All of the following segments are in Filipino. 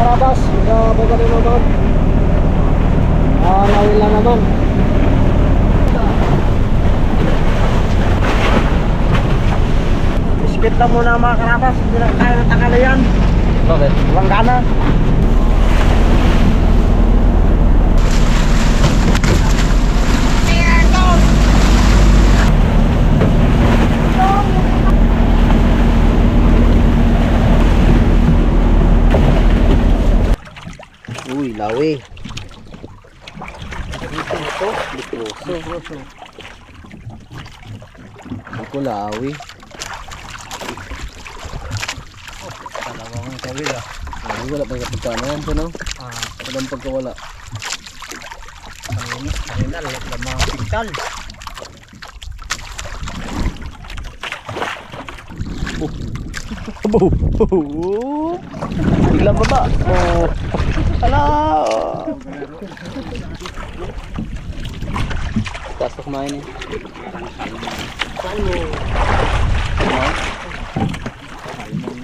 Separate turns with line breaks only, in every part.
karabas, bababa na naman. Lawin lang naman. Biskit lang muna mga karabas, hindi na kaya ng takala yan.
Bakit?
Walang gana.
Uy, lawi.
Ito,
Likroso. Ako lawi.
dalawang tawid ah.
Ay, wala pa kapagkano yan po, no? Walang pagkawala.
Kanina, lamang pintal.
Biglang baba. Oh. Ala. Taas na kumain eh.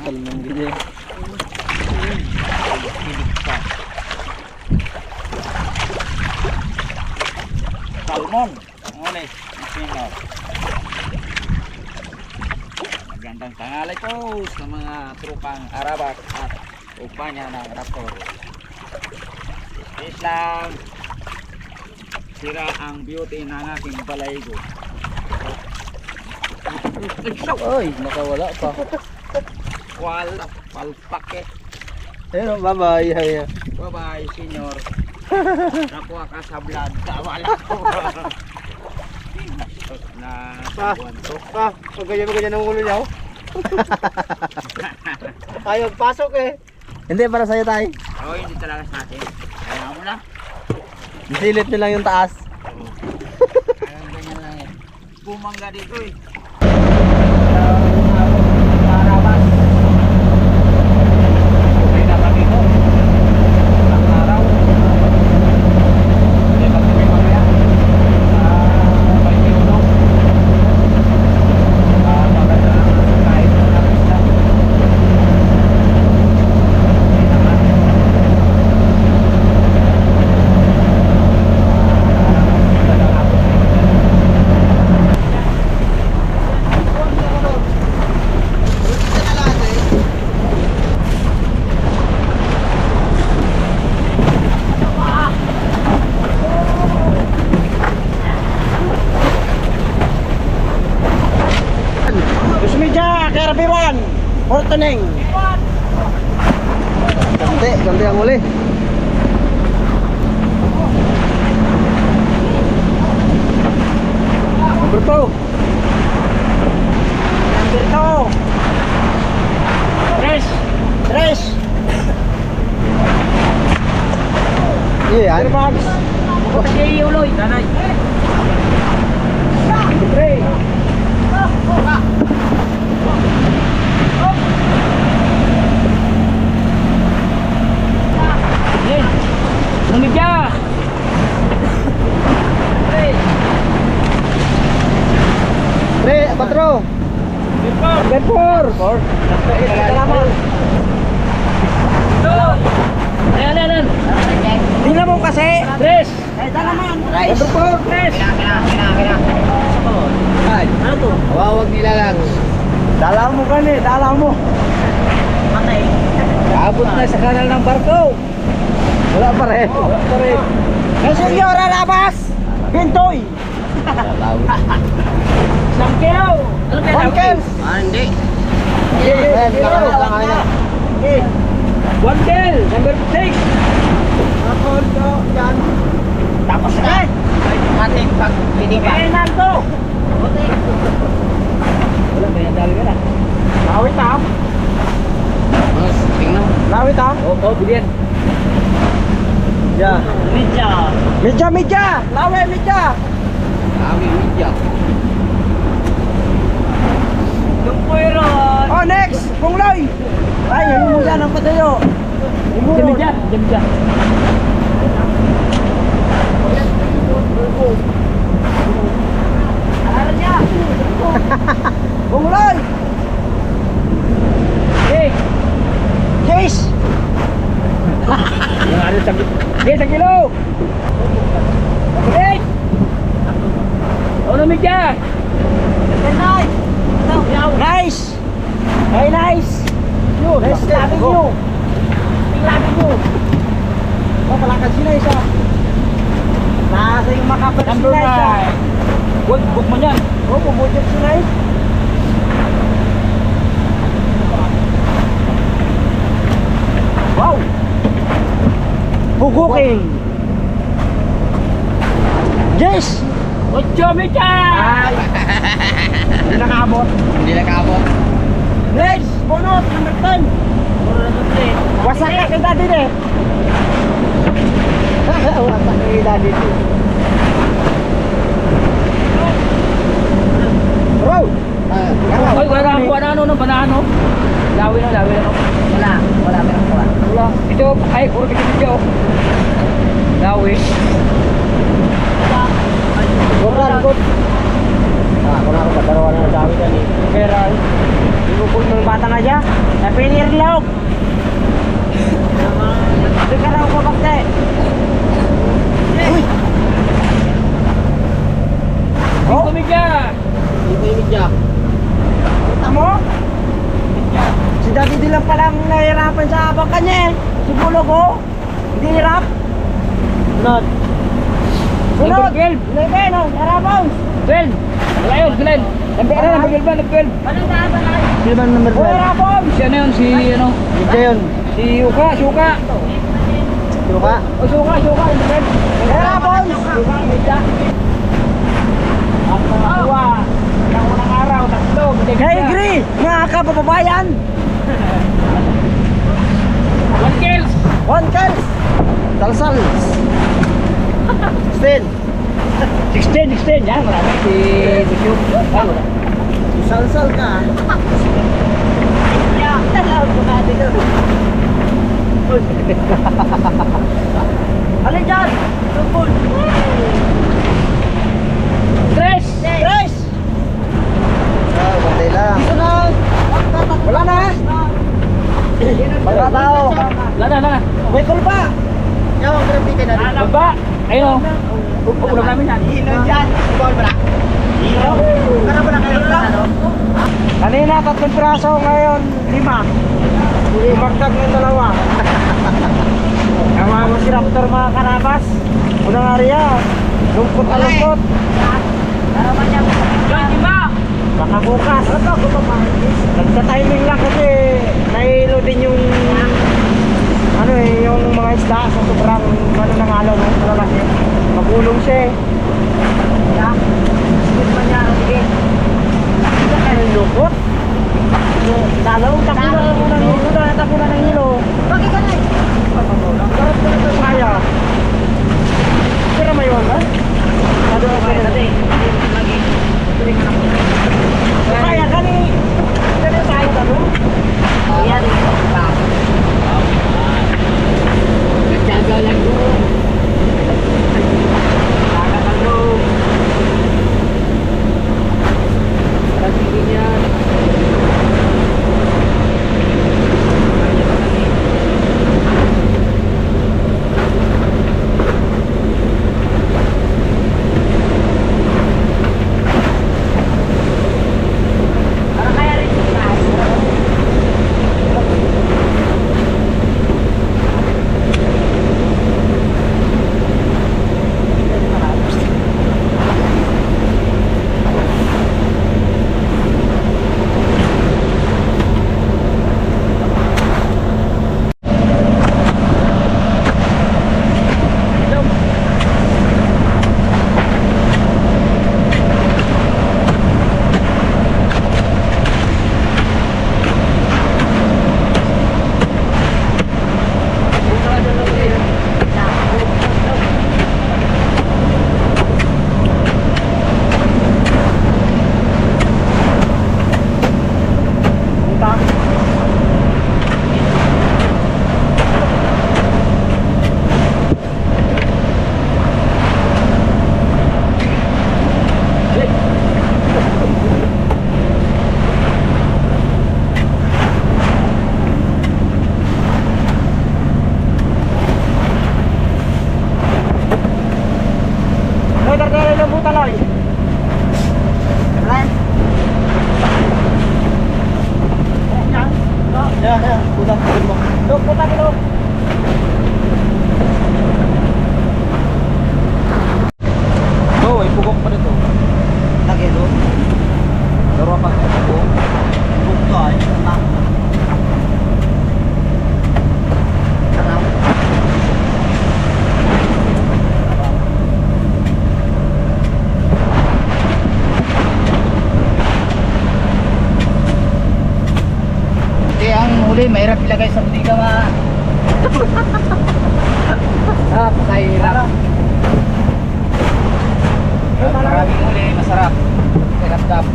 Salmon gini.
Salmon. Ngone, sino? Magandang tanghali po sa mga trupang Arabak at upanya ng Raptor. Is lang sira ang beauty ng aking balaygo.
Ay, nakawala pa.
Wala palpake.
Ayun, bye-bye.
Bye-bye, senyor. Nakuha ka sa vlog. Wala ko. Na buwan to.
Pag ganyan ang ulo niya. Ayaw pasok eh.
Hindi, para sa'yo tayo.
Oh, hindi talaga sa atin. Kaya mo na.
Silit nyo lang yung taas.
Kaya ganyan lang eh. Bumangga dito eh.
Karabas. Okay na ba dito? Ang araw. Hindi ba kami mamaya? May tulong. Maganda ang kahit na isa. Okay naman. Kusmidya, Karabiwan, Portaneng.
Ganti ang uli.
Number 2. Number 2. Tres.
Iya, yan.
Bags. Pagkakay uloy. Tanay. Pre. Lumidya.
Pre, patro.
Benpor. Salamat. Ayan. Tingnan mo kasi. Tres. Number 4. Tres.
Ay,
Ano to?
wawag nila lang.
Dalaw mo gani, dalaw mo. Patay.
Abot na sa kanal ng barko. Wala pa rin.
Kasi yung rarabas. Pintoy.
Lawi.
Sangkeo. Wankels.
Hindi.
Ayan, nakamit lang kami na.
Wankel. Number 6. Yan. Tapos na.
Ating pagpiniba.
Nando. Wala, may dali ka na. Lawit ha.
Tingnan mo.
Lawit ha.
Oo, bilhin. Yeah.
Medya. Lawe, medya.
Kami media.
Oh, next. Pungloy. Ay, yun mo dyan ang patayo. Medya. Ano niya? Pungloy. Hey. Case. Nice! Very nice! Nice loving you! Loving you! Oh, palakad si Nice ah! Nasa yung makapal si
Number
Nice ah!
9. Wag, book mo yan.
Oh, bumudyak si Nice! Wow! Huguking! Yes!
8 meter!
Ay! Hindi nakaabot.
Hindi nakabot.
Next! Bunot! Number 10! Wasak ka kay daddy eh! Wasak ka kay daddy eh. Bro!
Hoy, wala ang kuha na ano, banano. Lawi na.
Wala meron kuha.
Wala. Ito, ay, puro video. Lawi.
Good. Ako na ako magkaroon na dami yan eh. Pero, ibukul mo yung bata nga dyan. Napinir laok. Hindi ka raw babakte. Uy!
Oh, kumidya.
Kita mo? Si Daddy di lang palang nahihirapan sa abang niya eh. Si Bulog oh. Hindi hirap. Sunod.
Number 12.
11 oh. Harapan.
12. Wala yun, Glenn. Number 12 ba? Number 12.
Sino ba number 12? Harapan.
Si ano yun? Si ano?
Hindi yun.
Si Yuka.
Sino ka?
O, Yuka. Number 12.
Harapan.
Yuka, medya. At mga kuha. Ng unang araw, tatlo.
I agree. Mga kababayan.
1 kills.
1 kills. Talsal. 16.
16. Yan, marami. Si Busyo. Ay, wala.
Salsal ka. Talawag ko natin doon. Alin dyan? Tungkol.
Tres.
Tres! Bantay lang. Dito na. Wala na. Mga tao.
Wala na.
May kulpa. Yung graffiti na rin.
Baba. Ayun o. Ulam namin yan.
Hino dyan. Bawal ba na? Hino? Kaya ba na kayo ano? Kanina 3 piraso, ngayon 5. Ibagdag ng 2. Tama mo si Raptor mga karabas. Unang area. Lungkot na lungkot. Baka bukas. Nagsa-timing lang kasi nahilo din yung ano eh, yung mga isda sa sobrang ano ng alaw no? Malalaki. Magulong siya eh. Yeah. Sige man niya, sige. Ay, lukot. Dalaw, tapunan ng hilo. Bakit ka na eh? Karap ka na sa kaya. Pero may wala? Ano ang kaya natin? Kaya ka ni... Kaya tayo ka no? Kaya rin ito pa. Nagtyaga lang doon. Nagtyaga lang doon.
mahirap ilagay sa butika ma. Pakahirap. Maraming uli, masarap. Hirap-dap.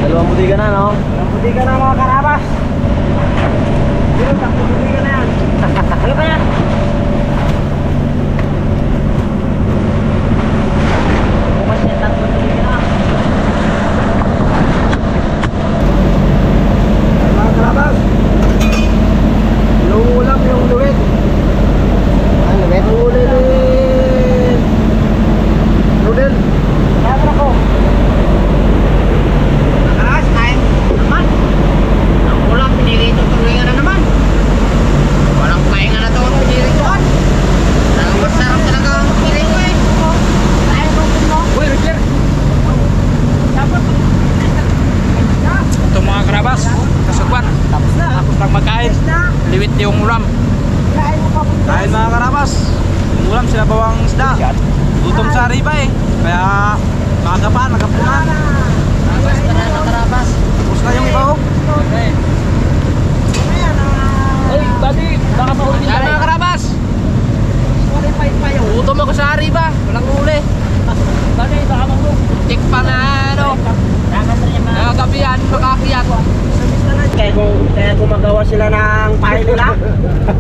Dalawang butika na, no? Dalawang butika na mga karabas. Pero tatlong butika na yan. Ano ba yan? Bukas yan, tatlong butika na. Mga karabas, yung ulam yung luwit. Ang luwit? Ang ulit noodle. Kaya mo ako. Nakaras, kain naman. Ang ulam, pinirito tuloy na naman. Walang pahinga na ito ang piniritoan. Talagang masarap talaga ang pinirito eh. Kain mo mo. Uy, Roger.
Ito mga karabas, kasugban.
Tapos na.
Tapos lang magkain. Liwit yung ulam.
Kain mo pa po.
Kain mga karabas. Yung ulam sila bawang isda. Gutom sa riba eh. Kaya maaga pa, nagapunan. Tapos na yung iba oh.
Ay, buddy, baka mahuli
Kaya mga karabas. Gutom ako sa riba. Walang uli.
Buddy, baka mahuli.
Tik pa na ano. Nagagabihan, makakiyat.
Kaya gumagawa sila ng pahay nila.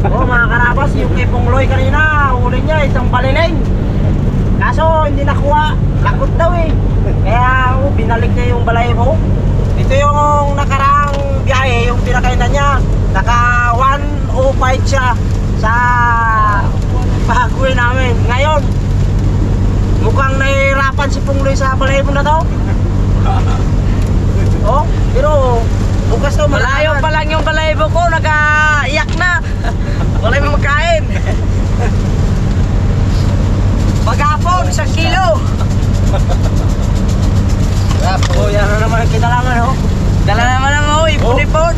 Oo mga karabas, yung kay Pongloy kanina, huli niya isang paliling. Kaso hindi nakuha, lakot daw eh. Kaya binalik niya yung balahibo. Ito yung nakaraang biyahe, yung pinakainan niya. Naka 105 siya sa bagoy namin. Ngayon, mukhang nahihirapan si Pongloy sa balahibo na to. Oh, pero bukas daw
Malayo pa lang yung balahibo ko, nag-iyak na. Wala yung makain.
Maghapon, 1 kilo. Oh, yan na naman ang kinalangan, oh.
Dala naman ang mo, ipon-ipon.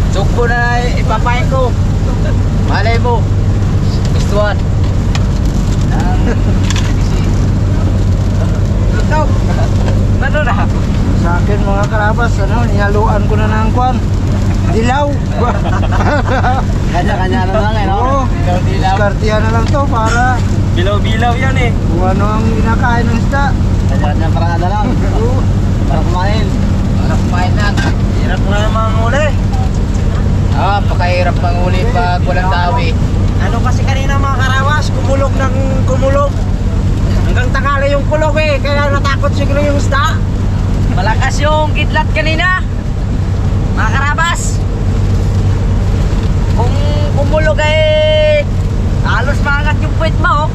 Sukbo na ipapain ko.
Malay mo. Gustuhan.
Ito.
Ano na?
Sa akin mga karabas, nihaluan ko na ng kwan. Dilaw.
Kanya-kanya na lang eh, no?
Oo. Diskartihan na lang to para
Bilaw-bilaw yan eh.
kung ano ang inakain ng isda.
Kanya-kanya para na lang.
Oo.
Para kumain. Para kumain na.
Hirap na naman uli.
Pakahirap manguli pag walang dawi.
Ano kasi kanina mga karawas, kumulog ng kumulog. Hanggang tangali yung kulog eh, kaya natakot siguro yung isda.
Malakas yung kidlat kanina. Mga karabas. Kung kumulog ay halos maangat yung puwet mo.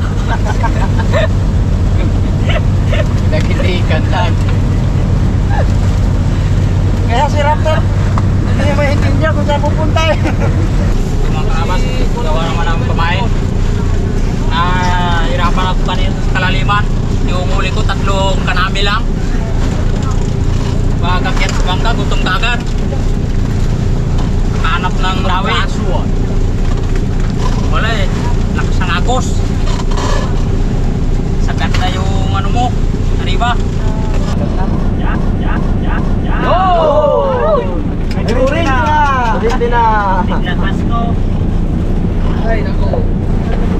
Nagkitikan lang.
Kaya si Raptor, hindi niya maintindihan kung saan pupunta eh.
Mga karabas, gawa naman ang pamain. Hirapan ako kanina sa kalaliman. Yung huli ko, 3 kanami lang. Pagkakyat sa bangka, gutom kagad. Hanap ng rawi. Wala eh, lakas ng agos. Sagat na yung ano mo, arriba.
Oh! Ulit na! Ulit na!
Ay, naku.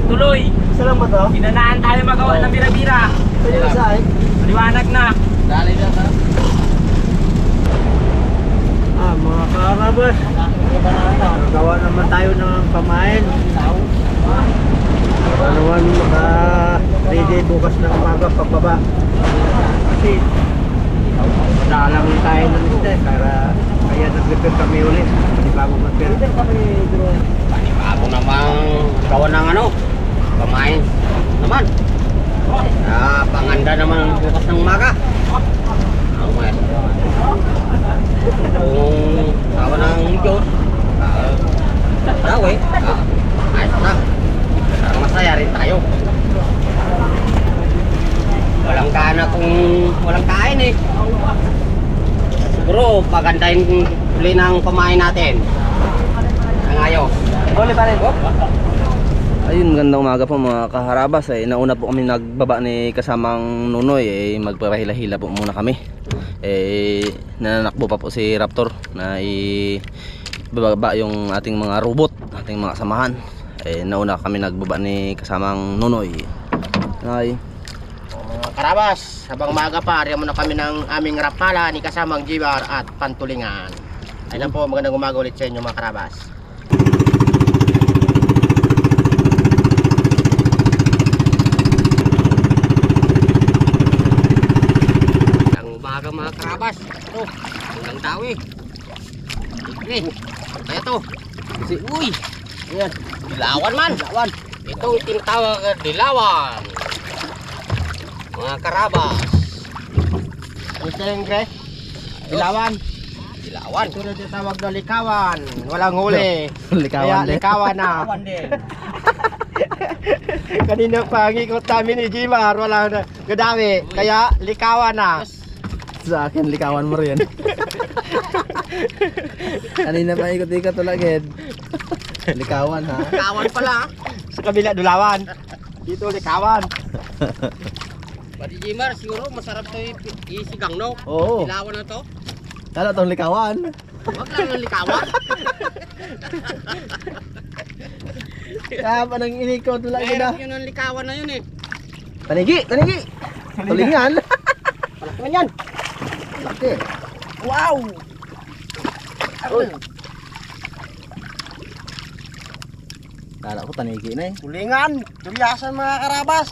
Tuloy.
Isa lang ba to?
Inanaan tayo magawa ng bira-bira.
Pwede na sa akin?
Liwanag na.
Dali na ta.
Mga karabas, gawa naman tayo ng pamain. Ano naman ready bukas ng umaga pagbaba. Kasi dalang tayo ng isda kaya nag-repair kami ulit. Hindi bago mag-repair.
Bago namang gawa ng ano, pamain naman. Panganda naman bukas ng umaga. Okay. Kung gawa ng Diyos, daw eh. Ayos na. Masaya rin tayo. Walang kana kung walang kain eh. Siguro pagandahin uli ng pamain natin. Ang ayos.
Uli pa rin.
Ayun, magandang umaga po mga kaharabas. Nauna po kami nagbaba ni kasamang Nunoy. Magpapahila-hila po muna kami. Nananakbo pa po si Raptor na ibababa yung ating mga robot, ating mga samahan. Nauna kami nagbaba ni kasamang Nunoy. Ay.
Mga karabas, habang maaga pa, ariyan muna kami ng aming rapala ni kasamang Jibar at Pantulingan. Ayun po, magandang umaga ulit sa inyo mga karabas. Mga karabas, ito, hanggang tawi. Okay, kaya to. Uy, yan, dilawan man. Dilawan. Ito yung tinatawag na dilawan. Mga karabas. Gusto yung gre? Dilawan. Dilawan. Ito na tinatawag na likawan. Walang huli.
Likawan
Kaya likawan na. Kanina pa ngikot namin ni Jimar, wala na gadami. Kaya likawan na.
Sa akin, likawan mo rin. Kanina pa ikot-ikot tulagid. Likawan ha.
Likawan pala. Sa kabila dulawan. Dito likawan. Pati Jimar, siguro masarap to isigang no?
Oo.
Dilawan na to.
Kala tong likawan.
Huwag lang ng likawan.
Kaya pa nang inikot tulagid ha.
Meron yun ang likawan na yun eh.
Tanigi, tanigi. Tulingan.
Malaki man yan.
Laki.
Wow!
Uy. Kala ko tanigi na eh.
Tulingan, dulyasan mga karabas.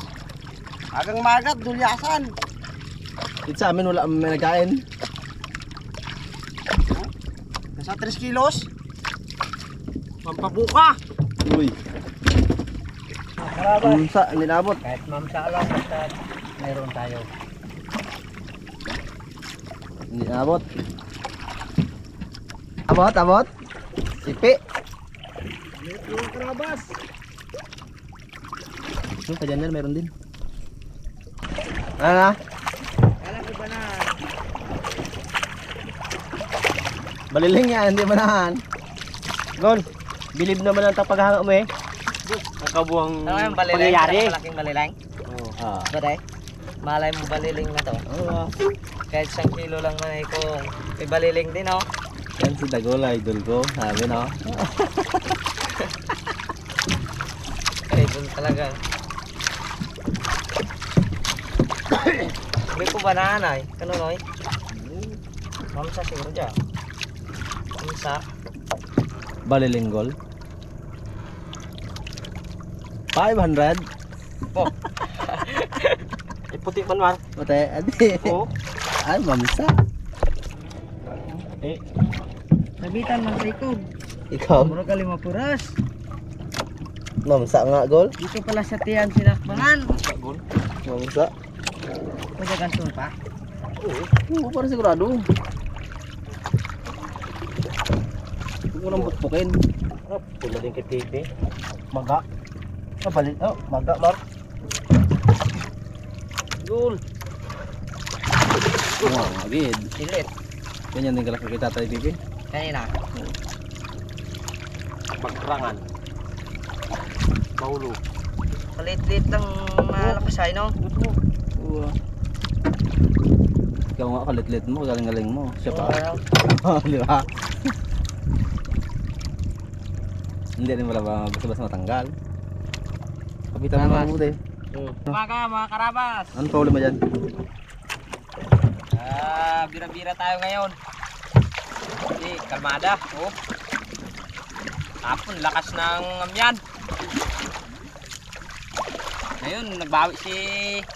Agang magat, dulyasan.
Dito sa amin wala may nagkain.
Nasa 3 kilos. Pampabuka.
Uy. Mamsa, nilabot.
Kahit mamsa lang, basta mayroon tayo.
Nilabot. Abot, abot. Sipi.
Mga karabas.
Yung kajanyan meron din. Ano na?
Alam ko ba na?
Baliling yan, hindi manahan.
Gon, bilib naman ang paghanga mo eh. Nakabuang pangyayari.
Malaking balilang.
Ah.
Ba't malay mo baliling na to.
Oo.
Kahit 1 kilo lang man kung may baliling din oh.
Yan si Dagol, idol ko. Sabi no.
Idol talaga. Hindi ko ba naanay? Ano noy? Mamsa siguro dyan. Mamsa.
Balilinggol. 500.
Oh. Puti man man.
Mate, adi.
Oo.
Ay, mamsa.
Eh,
Nabitan man sa ikog.
Ikaw,
Muro ka 5 puras.
mamsa nga, Gol.
Dito pala sa tiyan sinakbangan.
Mamsa.
Pwede gansun pa.
Oo, parang sigurado. Huwag mo nang bukbukin.
oh, pula din kay TV. Maga. Kapalit. Oh, maga, Mark. Gul.
Oo, agad.
Silit.
Ganyan din kalaki kita tayo, Bibi.
Kanina.
Pagrangan. Paulo.
Kalit-lit lang malakas ay no.
Oo. Ikaw nga, kalit-lit mo, galing-galing mo. Siya pa.
Oo.
Di ba? Hindi rin wala ba basta-basta matanggal. Kapitan mo
Tama.
mabuti.
Umaga mga karabas.
Anong problem mo dyan?
Bira-bira tayo ngayon. Hindi, kalmada. Oh. Tapon, lakas ng amyan. Ngayon, nagbawi si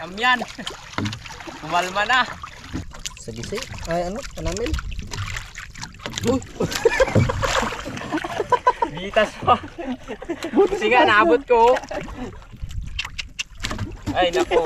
amyan. Kumalma na.
Sa gisi? Ay, ano? Panamil?
Bitas pa. Buti nga, naabot ko. Ay, nako.